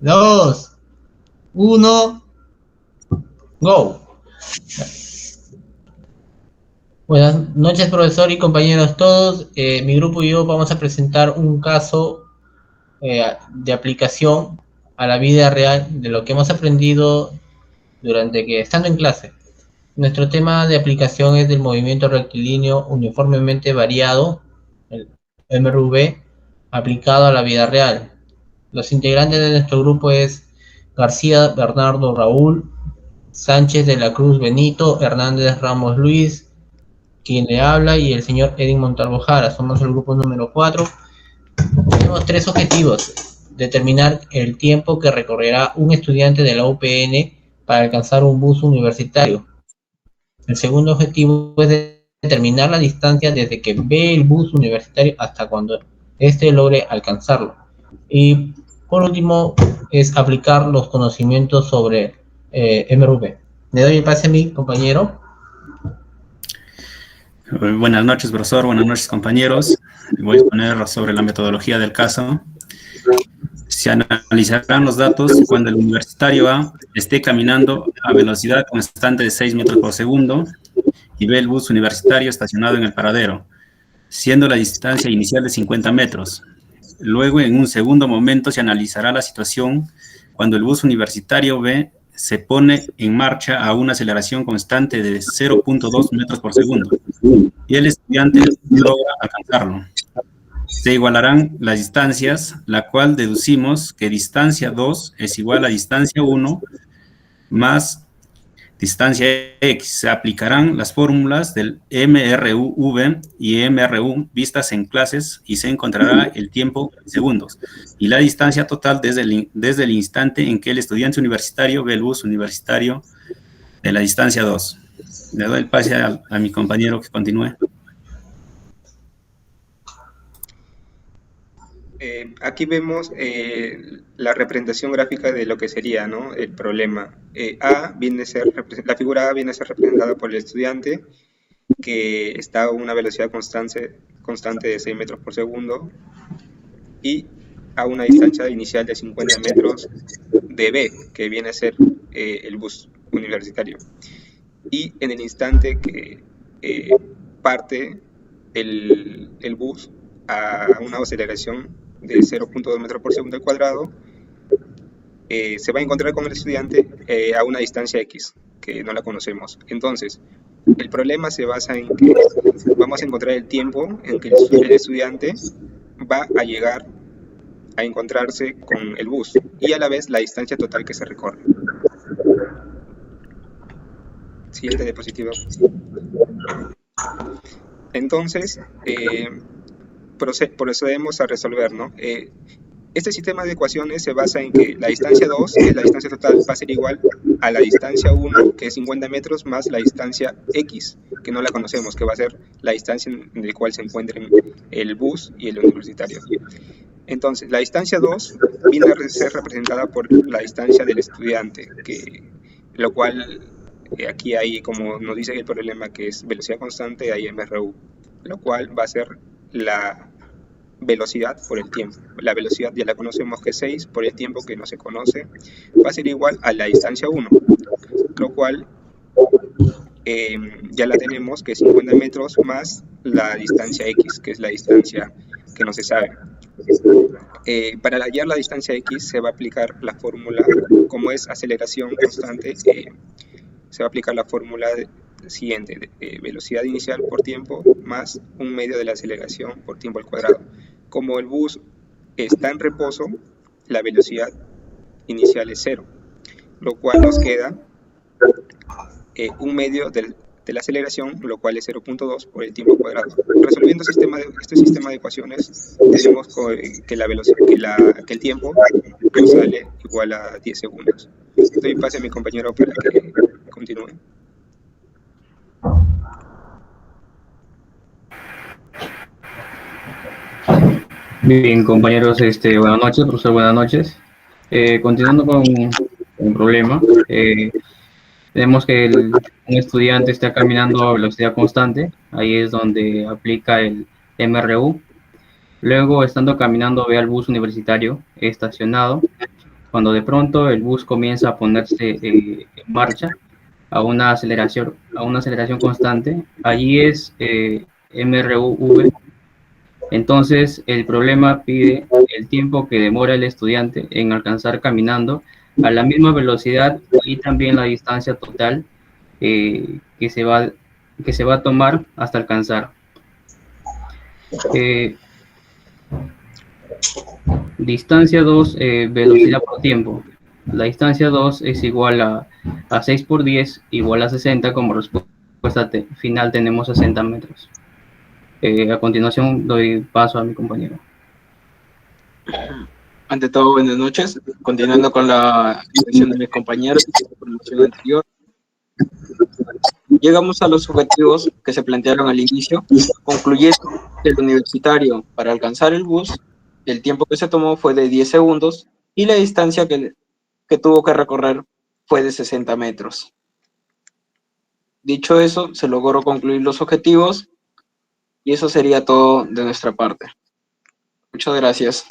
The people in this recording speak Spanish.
2, 1, go. Buenas noches, profesor y compañeros todos. Mi grupo y yo vamos a presentar un caso de aplicación a la vida real de lo que hemos aprendido durante que estando en clase. Nuestro tema de aplicación es del movimiento rectilíneo uniformemente variado, el MRV, aplicado a la vida real. Los integrantes de nuestro grupo es García Bernardo Raúl, Sánchez de la Cruz Benito, Hernández Ramos Luis, quien le habla, y el señor Edwin Montalvo Jara. Somos el grupo número 4. Tenemos tres objetivos: determinar el tiempo que recorrerá un estudiante de la UPN para alcanzar un bus universitario. El segundo objetivo es determinar la distancia desde que ve el bus universitario hasta cuando éste logre alcanzarlo. Y por último es aplicar los conocimientos sobre MRV. Le doy el pase a mi compañero. Buenas noches, profesor. Buenas noches, compañeros. Voy a poner sobre la metodología del caso. Se analizarán los datos cuando el universitario A esté caminando a velocidad constante de 6 metros por segundo y ve el bus universitario estacionado en el paradero, siendo la distancia inicial de 50 metros. Luego, en un segundo momento, se analizará la situación cuando el bus universitario B se pone en marcha a una aceleración constante de 0.2 metros por segundo y el estudiante logra alcanzarlo. Se igualarán las distancias, la cual deducimos que distancia 2 es igual a distancia 1 más distancia X. Se aplicarán las fórmulas del MRU-V y MRU vistas en clases y se encontrará el tiempo en segundos y la distancia total desde el instante en que el estudiante universitario ve el bus universitario de la distancia 2. Le doy el pase a mi compañero que continúe. Aquí vemos la representación gráfica de lo que sería, ¿no?, el problema. La figura A viene a ser representada por el estudiante que está a una velocidad constante de 6 metros por segundo y a una distancia inicial de 50 metros de B, que viene a ser el bus universitario. Y en el instante que parte el bus a una aceleración de 0.2 metros por segundo al cuadrado, se va a encontrar con el estudiante a una distancia X, que no la conocemos. Entonces, el problema se basa en que vamos a encontrar el tiempo en que el estudiante va a llegar a encontrarse con el bus y a la vez la distancia total que se recorre. Siguiente diapositiva. Entonces, procedemos a resolver, ¿no? Este sistema de ecuaciones se basa en que la distancia 2, que es la distancia total, va a ser igual a la distancia 1, que es 50 metros, más la distancia X, que no la conocemos, que va a ser la distancia en la cual se encuentren el bus y el universitario. Entonces, la distancia 2 viene a ser representada por la distancia del estudiante, lo cual aquí hay, como nos dice el problema, que es velocidad constante, hay MRU, lo cual va a ser la velocidad por el tiempo. La velocidad ya la conocemos, que es 6, por el tiempo que no se conoce, va a ser igual a la distancia 1, lo cual ya la tenemos, que es 50 metros más la distancia X, que es la distancia que no se sabe. Para hallar la distancia X se va a aplicar la fórmula, como es aceleración constante, se va a aplicar la fórmula siguiente: velocidad inicial por tiempo más un medio de la aceleración por tiempo al cuadrado. Como el bus está en reposo, la velocidad inicial es 0, lo cual nos queda un medio de la aceleración, lo cual es 0.2 por el tiempo cuadrado. Resolviendo este sistema de ecuaciones, tenemos que el tiempo nos sale igual a 10 segundos. Doy pase a mi compañero para que continúe. Bien, compañeros, buenas noches, profesor, buenas noches. Continuando con el problema, tenemos que un estudiante está caminando a velocidad constante, ahí es donde aplica el MRU. Luego, estando caminando, ve al bus universitario estacionado cuando de pronto el bus comienza a ponerse en marcha a una aceleración constante. Allí es MRV. Entonces, el problema pide el tiempo que demora el estudiante en alcanzar caminando a la misma velocidad y también la distancia total que se va a tomar hasta alcanzar. Distancia 2, velocidad por tiempo. La distancia 2 es igual a 6 por 10, igual a 60. Como respuesta final tenemos 60 metros. A continuación doy paso a mi compañero. Ante todo, buenas noches. Continuando con la expresión de mis compañeros y la formación anterior, llegamos a los objetivos que se plantearon al inicio, concluyendo que el universitario, para alcanzar el bus, el tiempo que se tomó fue de 10 segundos y la distancia que tuvo que recorrer fue de 60 metros. Dicho eso, se logró concluir los objetivos y eso sería todo de nuestra parte. Muchas gracias.